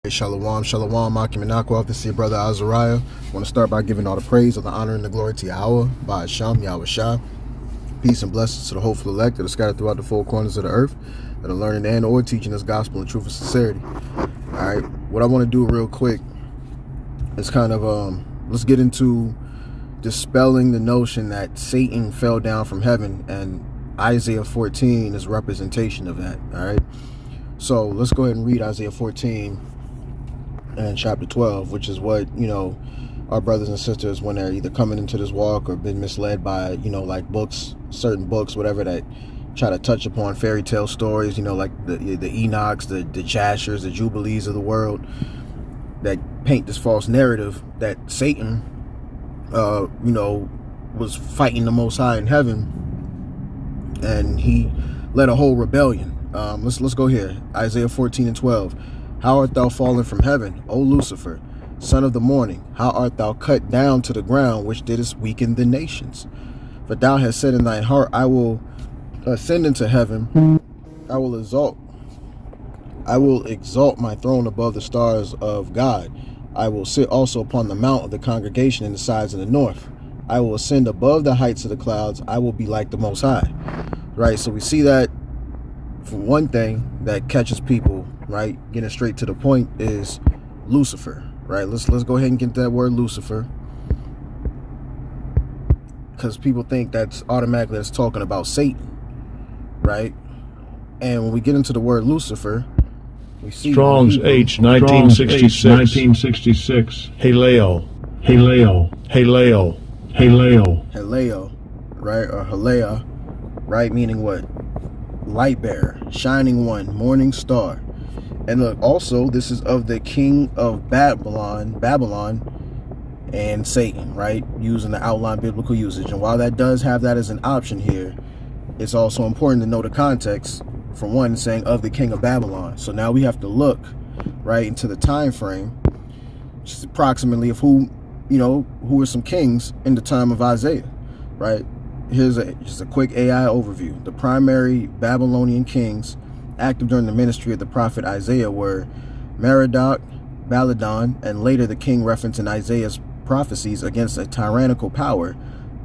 Hey, Shalom, Shalom, Akim and Akwa. This is your brother Azariah. I want to start by giving all the praise, all the honor, and the glory to Yahweh, by Hashem, Yahweh Shah. Peace and blessings to the hopeful elect that are scattered throughout the four corners of the earth, that are learning and or teaching this gospel in truth and sincerity. All right, what I want to do real quick is kind of, let's get into dispelling the notion that Satan fell down from heaven, and Isaiah 14 is representation of that. All right, so let's go ahead and read Isaiah 14 and chapter 12, which is what, our brothers and sisters, when they're either coming into this walk or been misled by, like books, certain books, whatever, that try to touch upon fairy tale stories, like the Enochs, the Jashers, the Jubilees of the world, that paint this false narrative that Satan, was fighting the Most High in heaven, and he led a whole rebellion. Let's go here. Isaiah 14 and 12. How art thou fallen from heaven, O Lucifer, son of the morning? How art thou cut down to the ground, which didst weaken the nations? For thou hast said in thine heart, I will ascend into heaven. I will exalt my throne above the stars of God. I will sit also upon the mount of the congregation in the sides of the north. I will ascend above the heights of the clouds. I will be like the Most High. Right, so we see that. For one thing that catches people, right, getting straight to the point, is Lucifer, right? Let's go ahead and get that word Lucifer, because people think that's automatically that's talking about Satan, right? And when we get into the word Lucifer, we see Strong's H 1966. Haleo, Haleo, Haleo, Haleo. Haleo, right, or Halea, right, meaning what? Light bearer, shining one, morning star. And look, also this is of the king of Babylon, and Satan, right, using the outline biblical usage. And while that does have that as an option here, it's also important to know the context. For one, saying of the king of Babylon. So now we have to look right into the time frame, which is approximately of who were some kings in the time of Isaiah, right? Here's just a quick AI overview. The primary Babylonian kings active during the ministry of the prophet Isaiah were Merodach, Baladan, and later the king referenced in Isaiah's prophecies against a tyrannical power,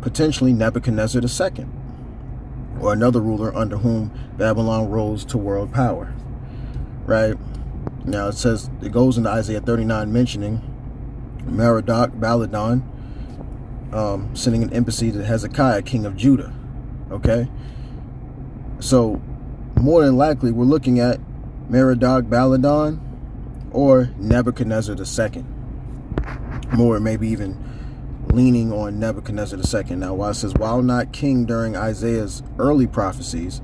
potentially Nebuchadnezzar II, or another ruler under whom Babylon rose to world power. Right? Now it goes into Isaiah 39 mentioning Merodach, Baladan, sending an embassy to Hezekiah, king of Judah. Okay, so more than likely we're looking at Merodach, Baladan, or Nebuchadnezzar II. More, maybe even leaning on Nebuchadnezzar II. Now, while it says while not king during Isaiah's early prophecies,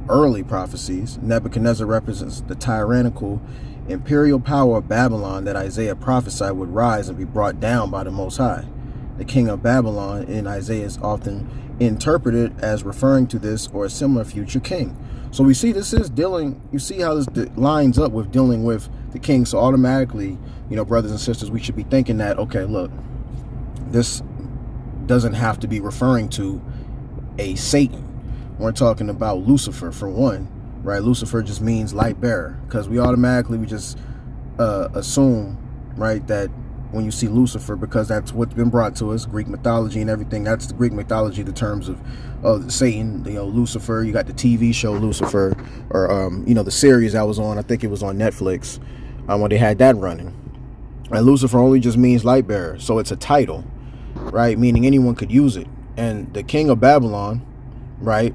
Nebuchadnezzar represents the tyrannical imperial power of Babylon that Isaiah prophesied would rise and be brought down by the Most High. The king of Babylon in Isaiah is often interpreted as referring to this or a similar future king. So we see this is dealing, you see how this lines up with dealing with the king. So automatically, brothers and sisters, we should be thinking that, okay, look, this doesn't have to be referring to a Satan. We're talking about Lucifer for one, right? Lucifer just means light bearer, because we just assume, right, that when you see Lucifer, because that's what's been brought to us, Greek mythology and everything, that's the Greek mythology, the terms of Satan, Lucifer. You got the TV show Lucifer, or the series I was on, I think it was on Netflix, when they had that running. And Lucifer only just means light bearer, so it's a title, right, meaning anyone could use it. And the king of Babylon, right,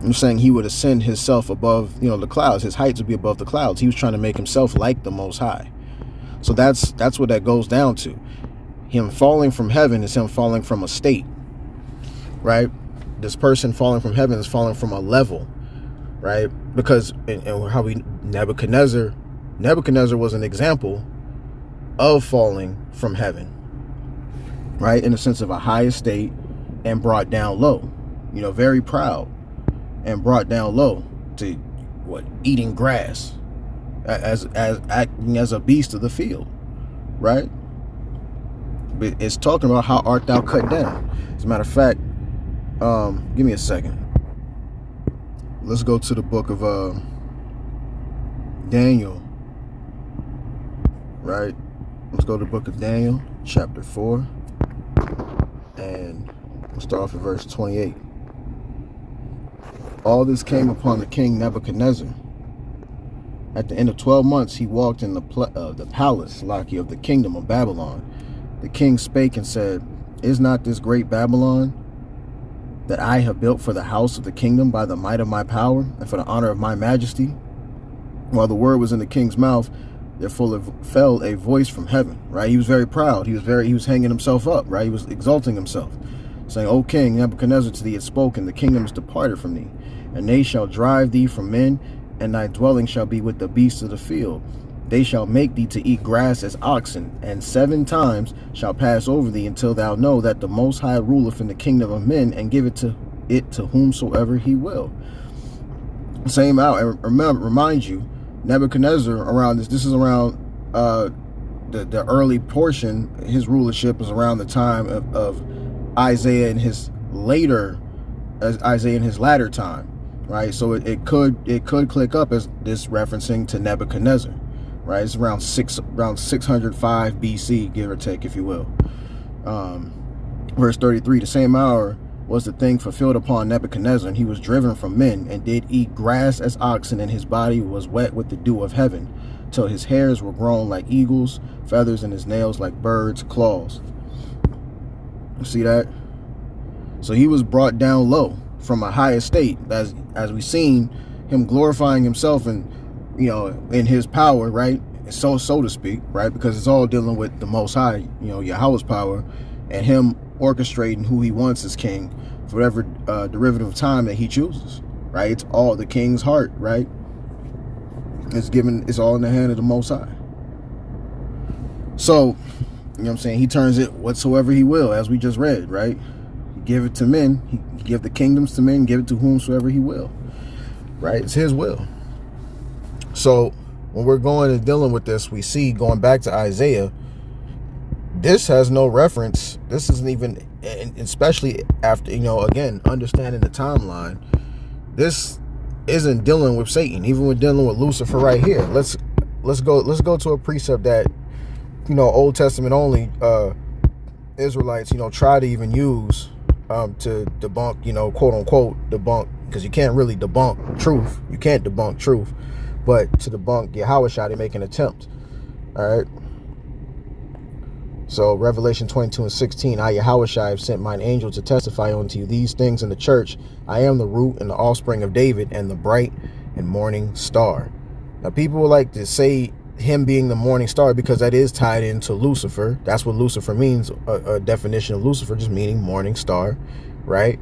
I'm saying he would ascend himself above the clouds. His heights would be above the clouds. He was trying to make himself like the Most High. So that's what that goes down to. Him falling from heaven is him falling from a state, right? This person falling from heaven is falling from a level, right? Because Nebuchadnezzar was an example of falling from heaven, right? In the sense of a high estate and brought down low, very proud and brought down low to eating grass, as acting as a beast of the field, right? But it's talking about how art thou cut down. As a matter of fact, give me a second. Let's go to the book of Daniel, right? Let's go to the book of Daniel, chapter 4, and we'll start off at verse 28. All this came upon the king Nebuchadnezzar. At the end of 12 months, he walked in the palace, L.I.T.T.Y, of the kingdom of Babylon. The king spake and said, Is not this great Babylon that I have built for the house of the kingdom by the might of my power and for the honor of my majesty? While the word was in the king's mouth, there fell a voice from heaven, right? He was very proud. He was hanging himself up, right? He was exalting himself, saying, O king, Nebuchadnezzar, to thee had spoken, the kingdom is departed from thee, and they shall drive thee from men, and thy dwelling shall be with the beasts of the field. They shall make thee to eat grass as oxen, and 7 times shall pass over thee, until thou know that the Most High ruleth in the kingdom of men, and giveth it to whomsoever he will. Same out, and remind you, Nebuchadnezzar around this is around the early portion. His rulership is around the time of Isaiah in his latter time, right? So it could click up as this referencing to Nebuchadnezzar, right? It's around 605 BC, give or take, if you will. Verse 33: the same hour was the thing fulfilled upon Nebuchadnezzar, and he was driven from men, and did eat grass as oxen, and his body was wet with the dew of heaven, till his hairs were grown like eagles' feathers, and his nails like birds' claws. See that? So he was brought down low from a high estate, as we've seen him glorifying himself and, in his power, right? So to speak, right? Because it's all dealing with the Most High, Yahweh's power, and him orchestrating who he wants as king for whatever derivative of time that he chooses, right? It's all the king's heart, right? It's all in the hand of the Most High. So, he turns it whatsoever he will, as we just read, right? He give it to men, he give the kingdoms to men, give it to whomsoever he will, right? It's his will. So when we're going and dealing with this, we see, going back to Isaiah, this has no reference. This isn't even, especially after, again, understanding the timeline, this isn't dealing with Satan. Even with dealing with Lucifer right here. Let's go to a precept that, Old Testament only Israelites, try to even use to debunk, quote unquote debunk, because you can't really debunk truth. You can't debunk truth, but to debunk Yahweh, they make an attempt. All right. So Revelation 22:16, I, Yahweh, have sent mine angel to testify unto you these things in the church. I am the root and the offspring of David, and the bright and morning star. Now, people would like to say him being the morning star because that is tied into Lucifer. That's what Lucifer means. A definition of Lucifer just meaning morning star, right?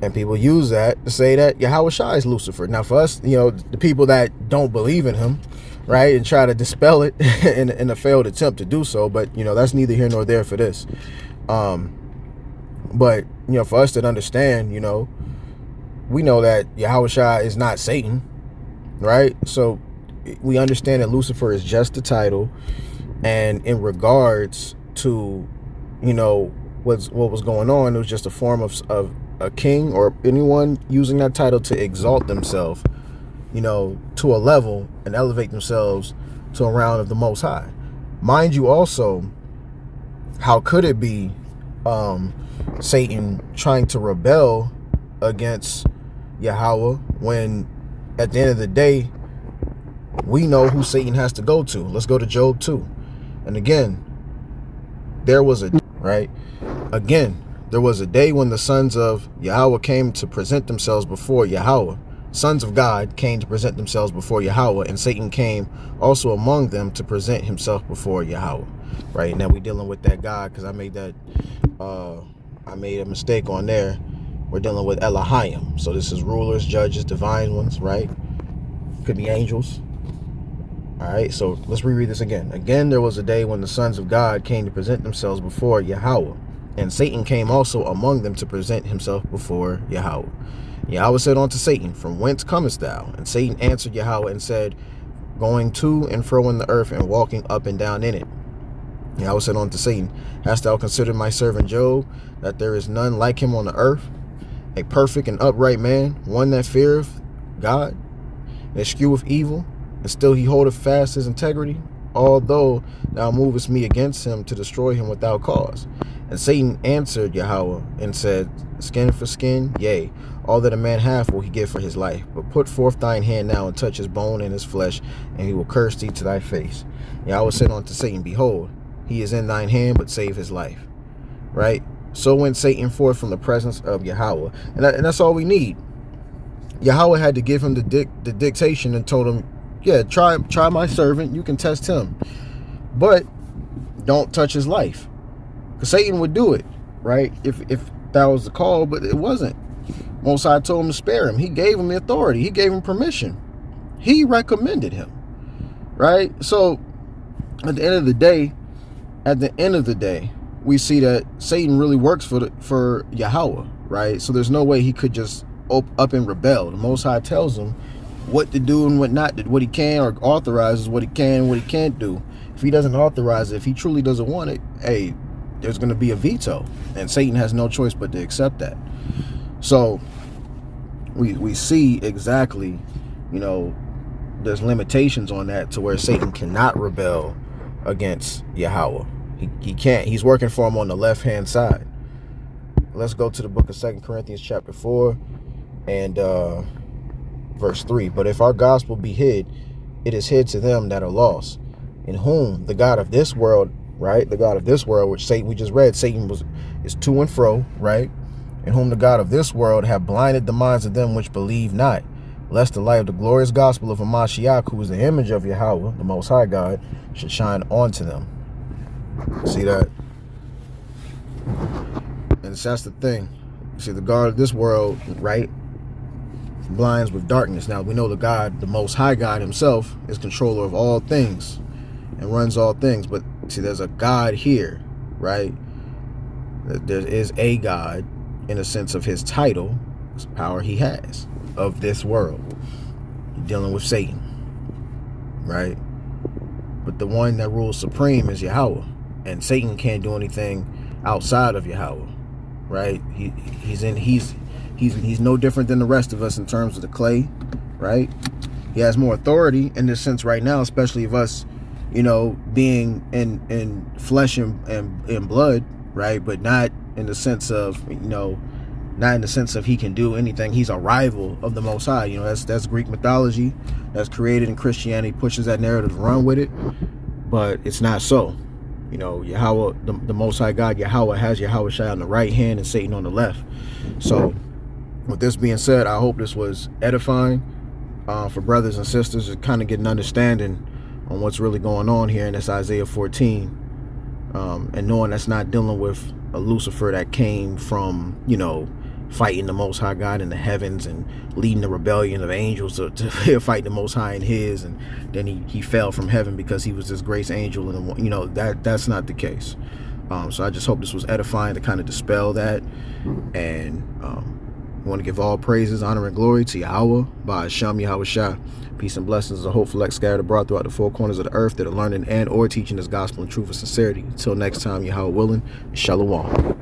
And people use that to say that Yahweh is Lucifer. Now, for us, the people that don't believe in him, right, and try to dispel it in a failed attempt to do so, but that's neither here nor there for this. But for us to understand, we know that Yahweh is not Satan, right? So we understand that Lucifer is just the title, and in regards to what was going on, it was just a form of a king or anyone using that title to exalt themselves, to a level and elevate themselves to a realm of the Most High. Mind you, also, how could it be Satan trying to rebel against Yahweh when at the end of the day we know who Satan has to go to? Let's go to Job 2. And again, there was a day when the sons of Yahweh came to present themselves before Yahweh. Sons of God came to present themselves before Yahweh, and Satan came also among them to present himself before Yahweh. Right now, we're dealing with that God, because I made a mistake on there. We're dealing with Elohim. So this is rulers, judges, divine ones, right? Could be angels. All right, so let's reread this again. Again, there was a day when the sons of God came to present themselves before Yahweh, and Satan came also among them to present himself before Yahweh. Yahweh said unto Satan, From whence comest thou? And Satan answered Yahweh and said, Going to and fro in the earth, and walking up and down in it. Yahweh said unto Satan, Hast thou considered my servant Job, that there is none like him on the earth, a perfect and upright man, one that feareth God, and escheweth evil, and still he holdeth fast his integrity? although thou movest me against him to destroy him without cause. And Satan answered Yahweh and said, skin for skin, yea, all that a man hath will he give for his life. But put forth thine hand now and touch his bone and his flesh, and he will curse thee to thy face. Yahweh said unto Satan, behold, he is in thine hand, but save his life. Right? So went Satan forth from the presence of Yahweh. And that's all we need. Yahweh had to give him the dictation and told him, yeah, try my servant. You can test him. But don't touch his life. Because Satan would do it, right? If that was the call, but it wasn't. Most High told him to spare him. He gave him the authority. He gave him permission. He recommended him, right? So at the end of the day, we see that Satan really works for Yahweh, right? So there's no way he could just up and rebel. The Most High tells him what to do and what not to, what he can, or authorizes what he can and what he can't do. If he doesn't authorize it, if he truly doesn't want it, hey, there's going to be a veto, and Satan has no choice but to accept that. So we see exactly, there's limitations on that to where Satan cannot rebel against Yahweh. He can't. He's working for him on the left-hand side. Let's go to the book of 2 Corinthians chapter 4 and verse 3. But if our gospel be hid, it is hid to them that are lost, in whom the God of this world, right? The God of this world, which Satan, we just read, Satan is to and fro, right? In whom the God of this world have blinded the minds of them which believe not, lest the light of the glorious gospel of Hamashiach, who is the image of Yahweh, the Most High God, should shine onto them. See that? And that's the thing. See, the God of this world, right, blinds with darkness. Now, we know the God, the Most High God himself, is controller of all things and runs all things. But see, there's a God here, right? There is a God in a sense of his title, his power he has, of this world, dealing with Satan, right? But the one that rules supreme is Yahweh, and Satan can't do anything outside of Yahweh, right? He's no different than the rest of us in terms of the clay, right? He has more authority in this sense right now, especially of us, being in flesh and blood, right? But not in the sense of, not in the sense of he can do anything. He's a rival of the Most High. That's Greek mythology that's created in Christianity, pushes that narrative, run with it, but it's not so. Yahweh, the Most High God, Yahweh, has Yahweh Shai on the right hand and Satan on the left. So with this being said, I hope this was edifying for brothers and sisters to kind of get an understanding on what's really going on here in this Isaiah 14, and knowing that's not dealing with a Lucifer that came from, fighting the Most High God in the heavens and leading the rebellion of angels to fight the Most High in his, and then he fell from heaven because he was this grace angel, and that's not the case. So I just hope this was edifying to kind of dispel that, and we want to give all praises, honor, and glory to Yahweh, by Hashem Yahweh Shai. Peace and blessings of hopeful elect scattered abroad throughout the four corners of the earth that are learning and or teaching this gospel in truth and sincerity. Until next time, Yahweh willing, Shalom.